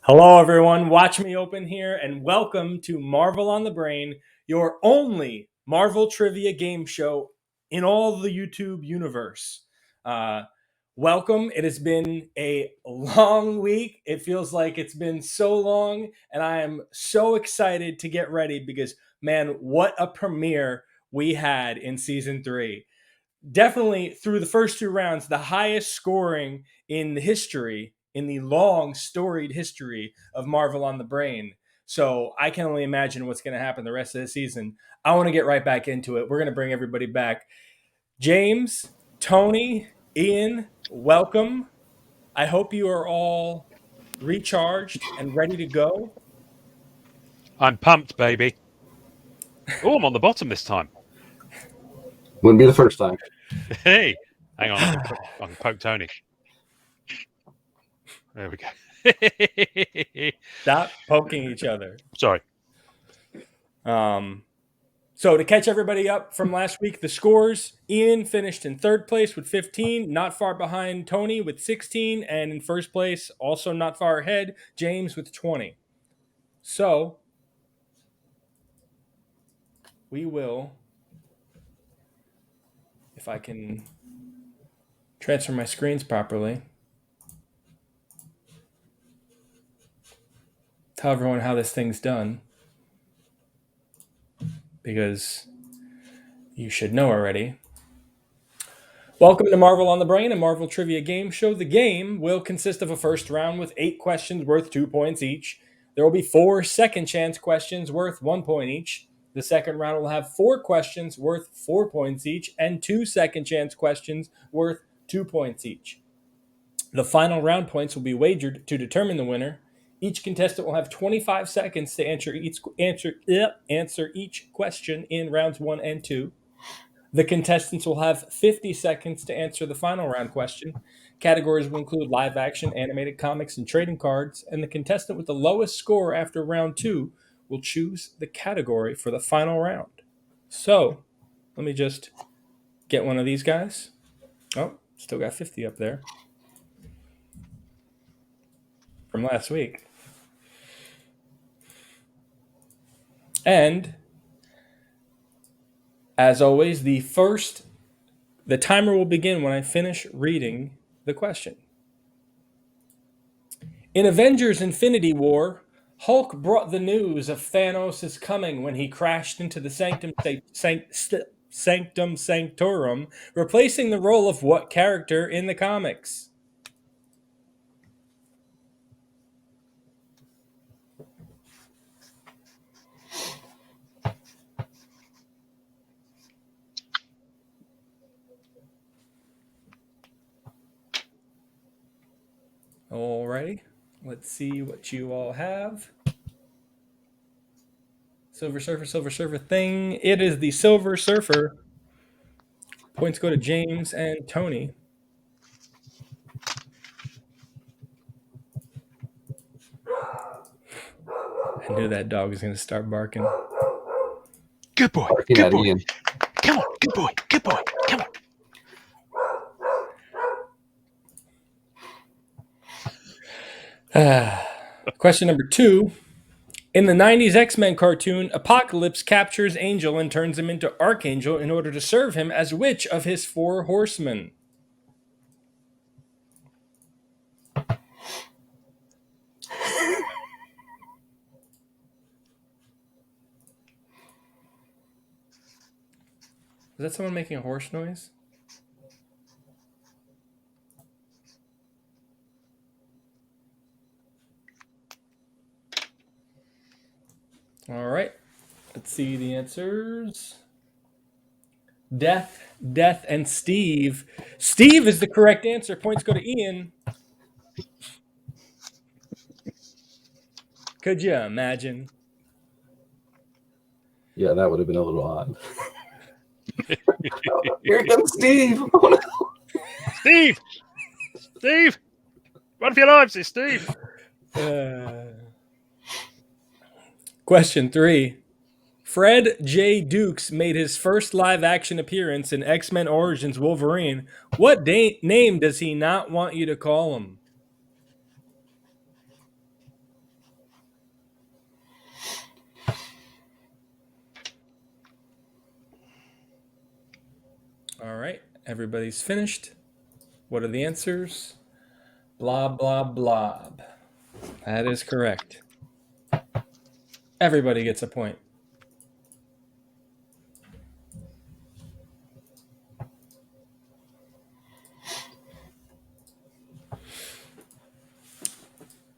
Hello, everyone. Watch me open here, and welcome to Marvel on the Brain, your only Marvel trivia game show in all the YouTube universe. Welcome. It has been a long week. It feels like it's been so long, and I am so excited to get ready because, man, what a premiere we had in season 3. Definitely through the first 2 rounds, the highest scoring in the long storied history of Marvel on the Brain. So I can only imagine what's going to happen the rest of the season. I want to get right back into it. We're going to bring everybody back. James, Tony, Ian, welcome. I hope you are all recharged and ready to go. I'm pumped, baby. Oh, I'm on the bottom this time. Wouldn't be the first time. Hey, hang on, I can poke Tony. There we go. Stop poking each other. Sorry. So to catch everybody up from last week, the scores: Ian finished in third place with 15, not far behind Tony with 16, and in first place, also not far ahead, James with 20. So we will, if I can transfer my screens properly, tell everyone how this thing's done, because you should know already. Welcome to Marvel on the Brain, a Marvel trivia game show. The game will consist of a first round with 8 questions worth 2 points each. There will be 4 second chance questions worth 1 point each. The second round will have 4 questions worth 4 points each and 2 second chance questions worth 2 points each. The final round points will be wagered to determine the winner. Each contestant will have 25 seconds to answer each question in rounds 1 and 2. The contestants will have 50 seconds to answer the final round question. Categories will include live action, animated comics, and trading cards, and the contestant with the lowest score after round 2 will choose the category for the final round. So, let me just get one of these guys. Oh, still got 50 up there from last week. And as always, the timer will begin when I finish reading the question. In Avengers Infinity War, Hulk brought the news of Thanos' coming when he crashed into the Sanctum Sanctorum, replacing the role of what character in the comics? Alrighty, let's see what you all have. Silver Surfer thing. It is the Silver Surfer. Points go to James and Tony. I knew that dog was going to start barking. Good boy. Barking Good at boy. Ian. Come on. Good boy. Good boy. Come on. Question number 2. In the 90s X-Men cartoon, Apocalypse captures Angel and turns him into Archangel in order to serve him as which of his 4 horsemen? Is that someone making a horse noise? All right. Let's see the answers. Death, and Steve. Steve is the correct answer. Points go to Ian. Could you imagine? Yeah, that would have been a little odd. Here comes Steve. Oh, no. Steve! Steve! Run for your lives, it's Steve. Question 3. Fred J. Dukes made his first live-action appearance in X-Men Origins Wolverine. What name does he not want you to call him? All right. Everybody's finished. What are the answers? Blob, blob, blob. That is correct. Everybody gets a point.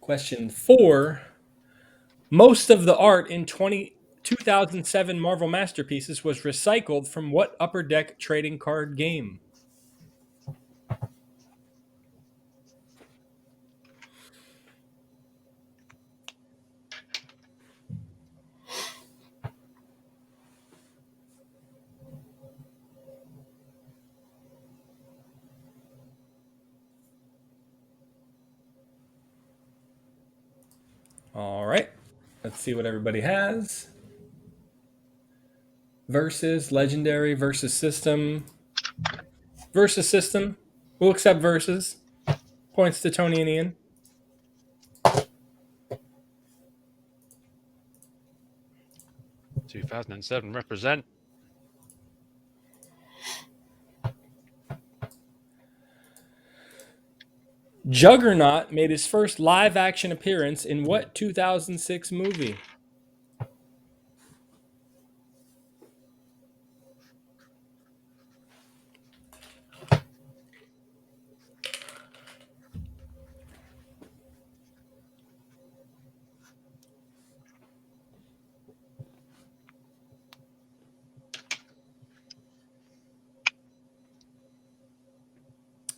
Question 4. Most of the art in 2007 Marvel Masterpieces was recycled from what Upper Deck trading card game? All right. Let's see what everybody has. Versus, legendary, versus system. Versus system. We'll accept versus. Points to Tony and Ian. (2007) represent. Juggernaut made his first live action appearance in what 2006 movie?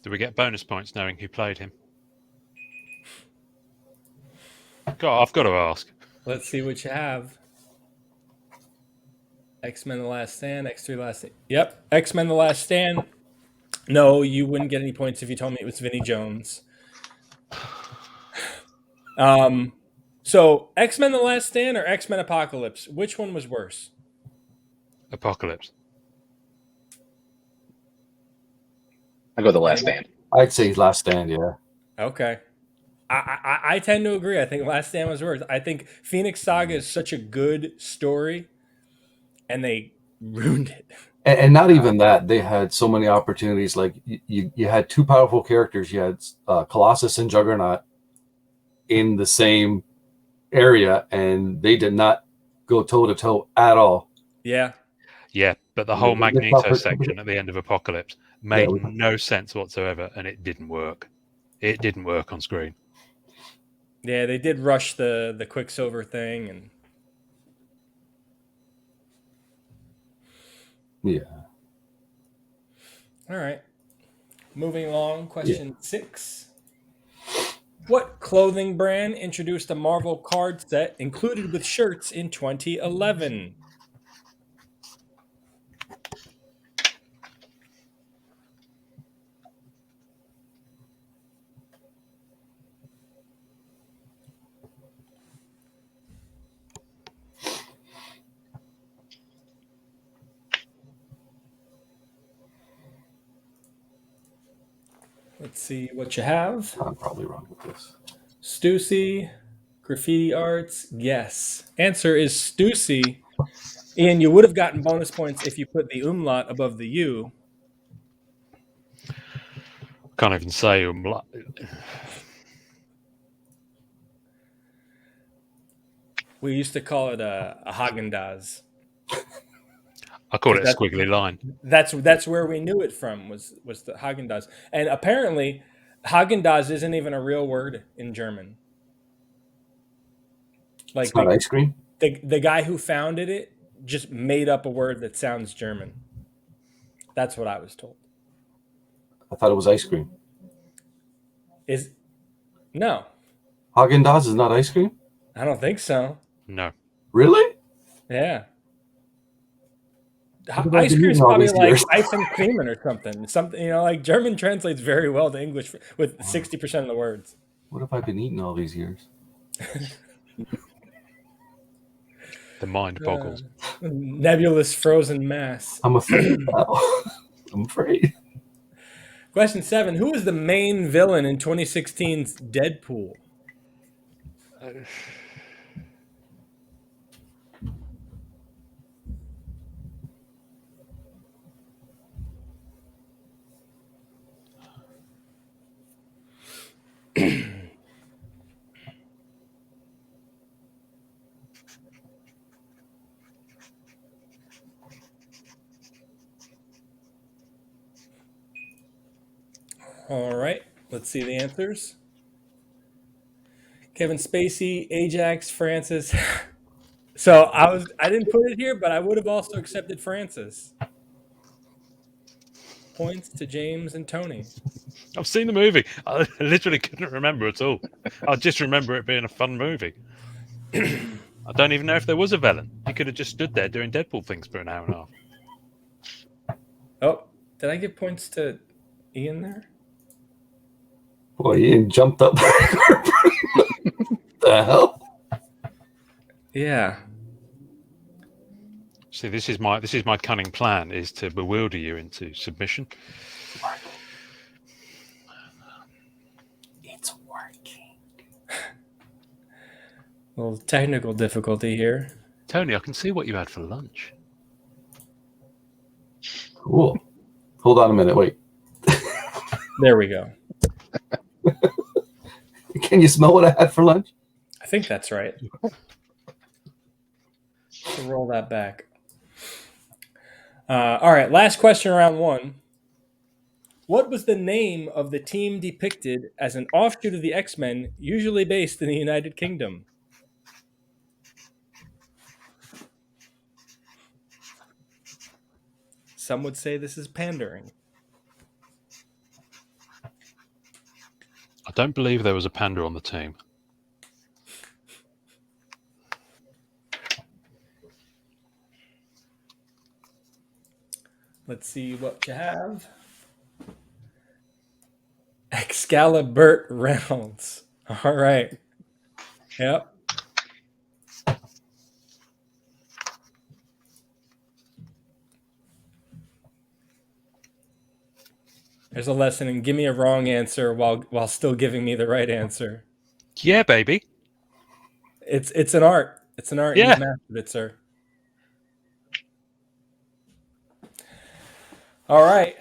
Do we get bonus points knowing who played him? God, I've got to ask. Let's see what you have. X-Men The Last Stand, X3 Last Stand. Yep, X-Men The Last Stand. No, you wouldn't get any points if you told me it was Vinnie Jones. So X-Men The Last Stand or X-Men Apocalypse? Which one was worse? Apocalypse. I go The Last Stand. I'd say Last Stand, yeah. Okay. I tend to agree. I think Last Stand was worse. I think Phoenix Saga is such a good story, and they ruined it. And not even that. They had so many opportunities. Like you had two powerful characters. You had Colossus and Juggernaut in the same area, and they did not go toe to toe at all. Yeah. Yeah, but the whole They Magneto suffered- section at the end of Apocalypse made Yeah, no sense whatsoever, and it didn't work. It didn't work on screen. Yeah, they did rush the Quicksilver thing, and Yeah. all right. Moving along, question 6. What clothing brand introduced a Marvel card set included with shirts in 2011? Let's see what you have. I'm probably wrong with this. Stussy, Graffiti Arts, yes. Answer is Stussy. Ian, you would have gotten bonus points if you put the umlaut above the U. Can't even say. We used to call it a Haagen-Dazs. I call it a That- squiggly line. That's where we knew it from was the Haagen-Dazs. And apparently Haagen-Dazs isn't even a real word in German. Like It's not ice cream? the guy who founded it just made up a word that sounds German. That's what I was told. I thought it was ice cream. No, Haagen-Dazs is not ice cream? I don't think so. No. Really? Yeah. What have I Ice been cream's eating all probably these like years? ice and cream or something. Something, like German translates very well to English with 60% of the words. What have I been eating all these years? The mind boggles. Nebulous frozen mass. I'm afraid now. I'm afraid. Question 7. Who was the main villain in 2016's Deadpool? All right, let's see the answers. Kevin Spacey, Ajax, Francis. So I didn't put it here, but I would have also accepted Francis. Points to James and Tony. I've seen the movie. I literally couldn't remember at all. I just remember it being a fun movie. I don't even know if there was a villain. He could have just stood there doing Deadpool things for an hour and a half. Oh, did I give points to Ian there? Boy, Ian jumped up. The hell? Yeah. See, this is my cunning plan: is to bewilder you into submission. It's working. A little technical difficulty here. Tony, I can see what you had for lunch. Cool. Hold on a minute. Wait. There we go. Can you smell what I had for lunch? I think that's right. So roll that back. All right, last question, round one. What was the name of the team depicted as an offshoot of the X-Men, usually based in the United Kingdom? Some would say this is pandering. I don't believe there was a panda on the team. Let's see what you have. Excalibur Reynolds. All right. Yep. There's a lesson in give me a wrong answer while still giving me the right answer. Yeah, baby. It's an art. It's an art. Yeah. You've mastered it, sir. All right.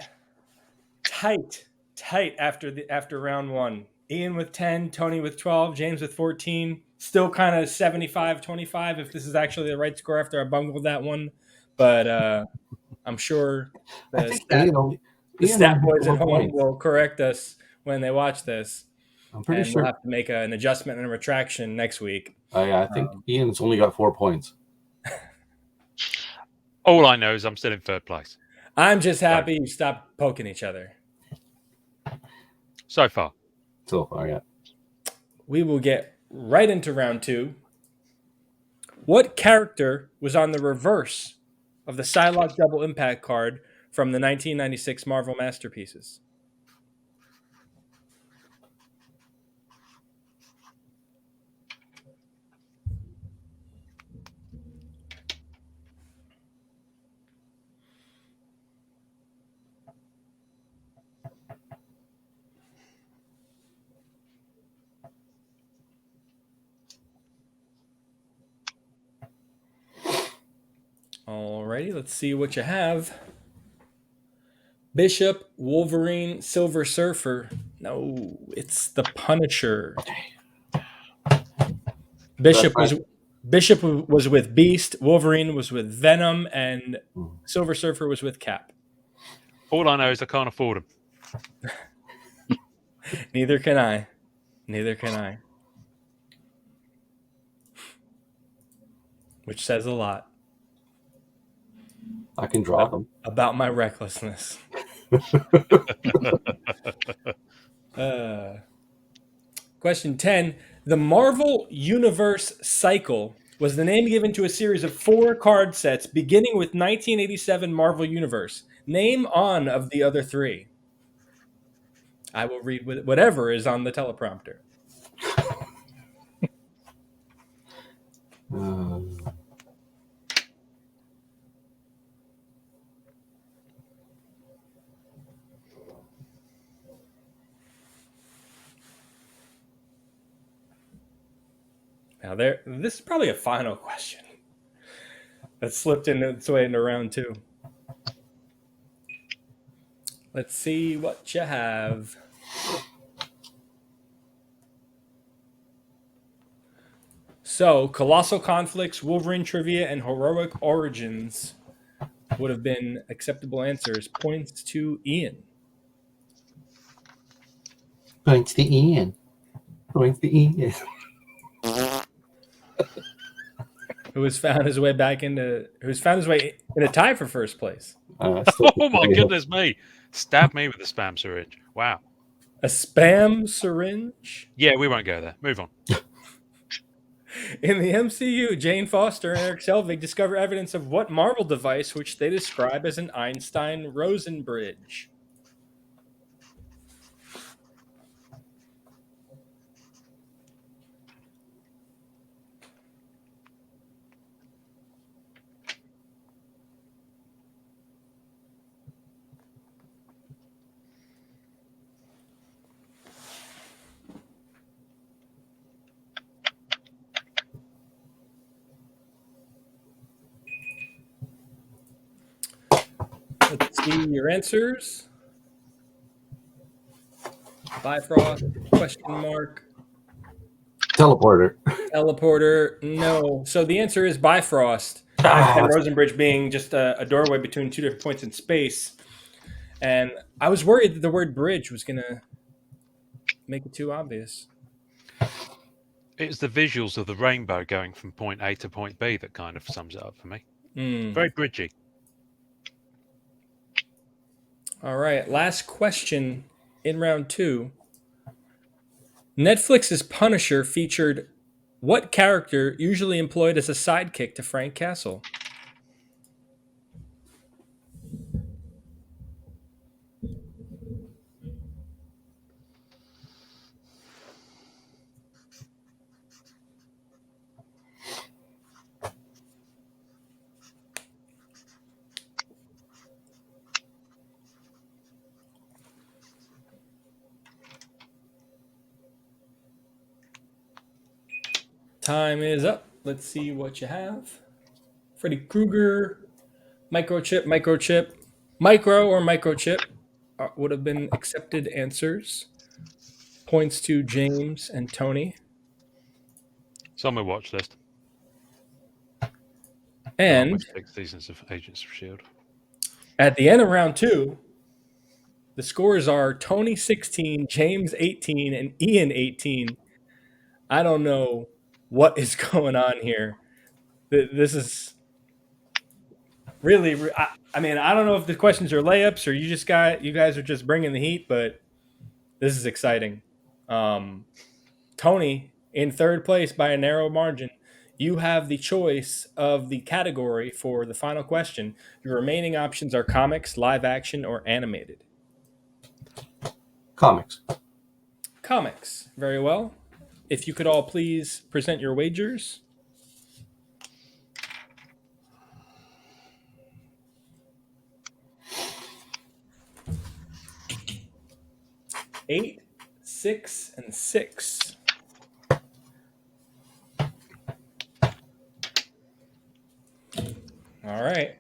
Tight after round one. Ian with 10, Tony with 12, James with 14. Still kind of 75-25 if this is actually the right score after I bungled that one. But I'm sure the stat boys at home will correct us when they watch this. I'm pretty sure we'll have to make an adjustment and a retraction next week. I think Ian's only got 4 points. All I know is I'm still in third place. I'm just happy you stopped poking each other. So far, yeah. We will get right into round two. What character was on the reverse of the Psylocke Double Impact card from the 1996 Marvel Masterpieces? Alrighty, let's see what you have. Bishop, Wolverine, Silver Surfer. No, it's the Punisher. Bishop was with Beast, Wolverine was with Venom, and Silver Surfer was with Cap. all I know is I can't afford them. Neither can I. Which says a lot. I can draw them. About my recklessness. Question 10. The Marvel Universe Cycle was the name given to a series of 4 card sets beginning with 1987 Marvel Universe. Name on of the other 3. I will read whatever is on the teleprompter. Now, this is probably a final question that slipped its way into round 2. Let's see what you have. So, Colossal Conflicts, Wolverine Trivia, and Heroic Origins would have been acceptable answers. Points to Ian. Points to Ian. Points to Ian. Who's found his way in a tie for first place. Oh my goodness me! Stab me with a spam syringe. Wow. A spam syringe? Yeah, we won't go there. Move on. In the MCU, Jane Foster and Erik Selvig discover evidence of what Marvel device which they describe as an Einstein-Rosen Bridge? Let's see your answers. Bifrost, question mark. Teleporter. Teleporter, no. So the answer is Bifrost. Einstein-Rosen Bridge being just a doorway between two different points in space. And I was worried that the word bridge was going to make it too obvious. It's the visuals of the rainbow going from point A to point B that kind of sums it up for me. Very bridgy. All right, last question in round 2. Netflix's Punisher featured what character usually employed as a sidekick to Frank Castle? Time is up. Let's see what you have. Freddy Krueger, microchip, micro or microchip would have been accepted answers. Points to James and Tony. It's on my watch list. And with 6 seasons of Agents of S.H.I.E.L.D. At the end of round 2, the scores are Tony 16, James 18, and Ian 18. I don't know what is going on here. This is really, I mean, I don't know if the questions are layups or you guys are just bringing the heat, but this is exciting. Tony in third place by a narrow margin. You have the choice of the category for the final question. Your remaining options are comics, live action, or animated. Comics. Comics. Very well. If you could all please present your wagers. Eight, 6, and 6. All right.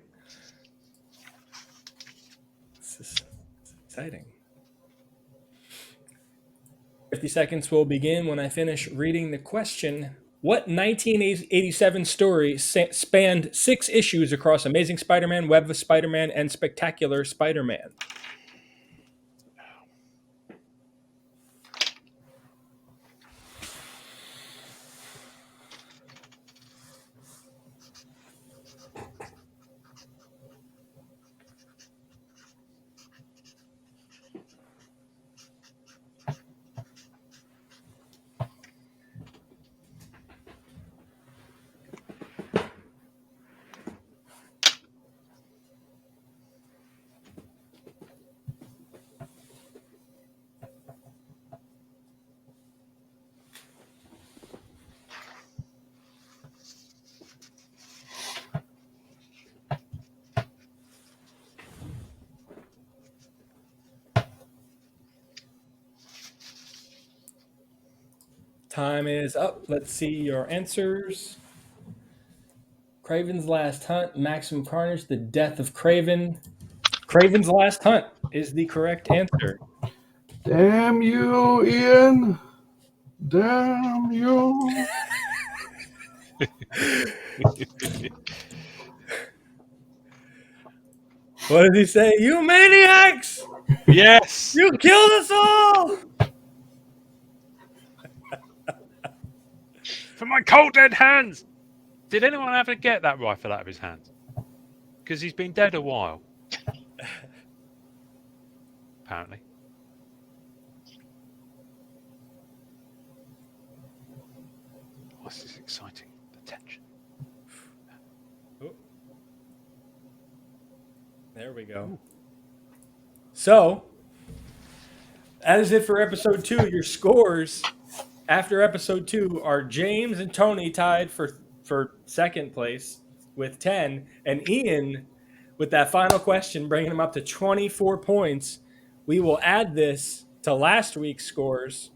This is exciting. 50 seconds will begin when I finish reading the question. What 1987 story spanned 6 issues across Amazing Spider-Man, Web of Spider-Man, and Spectacular Spider-Man? Time is up. Let's see your answers. Kraven's Last Hunt, Maximum Carnage, The Death of Kraven. Kraven's Last Hunt is the correct answer. Damn you, Ian. Damn you. What did he say? You maniacs! Yes! You killed us all! For my cold dead hands! Did anyone ever get that rifle out of his hands? Because he's been dead a while. Apparently. Oh, this is exciting. The tension. Oh. There we go. So, that is it for episode 2. Your scores after episode 2 are James and Tony tied for second place with 10, and Ian with that final question bringing him up to 24 points. We will add this to last week's scores.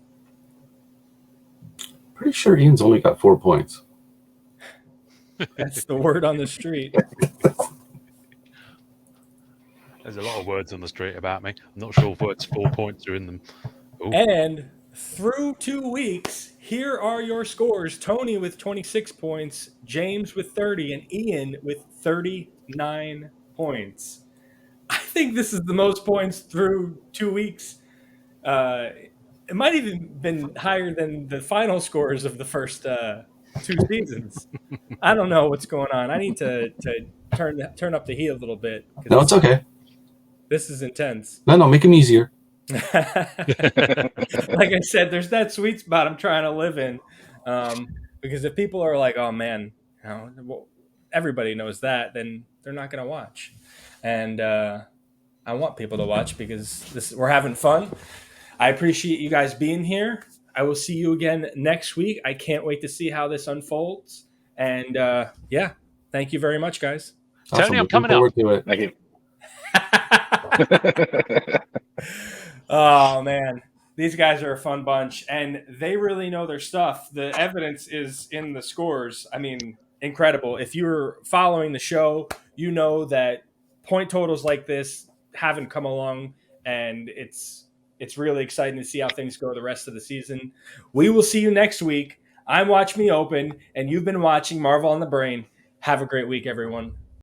Pretty sure Ian's only got 4 points. That's the word on the street. There's a lot of words on the street about me. I'm not sure if words 4 points are in them. Ooh. And through 2 weeks, here are your scores. Tony with 26 points, James with 30, and Ian with 39 points. I think this is the most points through 2 weeks. It might even been higher than the final scores of the first 2 seasons. I don't know what's going on. I need to turn up the heat a little bit. No, it's okay. This is intense. No, make him easier. Like I said, there's that sweet spot I'm trying to live in. Because if people are like, oh man, everybody knows that, then they're not going to watch. And I want people to watch because we're having fun. I appreciate you guys being here. I will see you again next week. I can't wait to see how this unfolds. And yeah, thank you very much, guys. Awesome. Tony, I'm coming up. To it. Thank you. Oh man, these guys are a fun bunch, and they really know their stuff. The evidence is in the scores. I mean, incredible. If you're following the show, you know that point totals like this haven't come along, and it's really exciting to see how things go the rest of the season. We will see you next week. I'm Watch Me Open, and you've been watching Marvel on the Brain. Have a great week, everyone.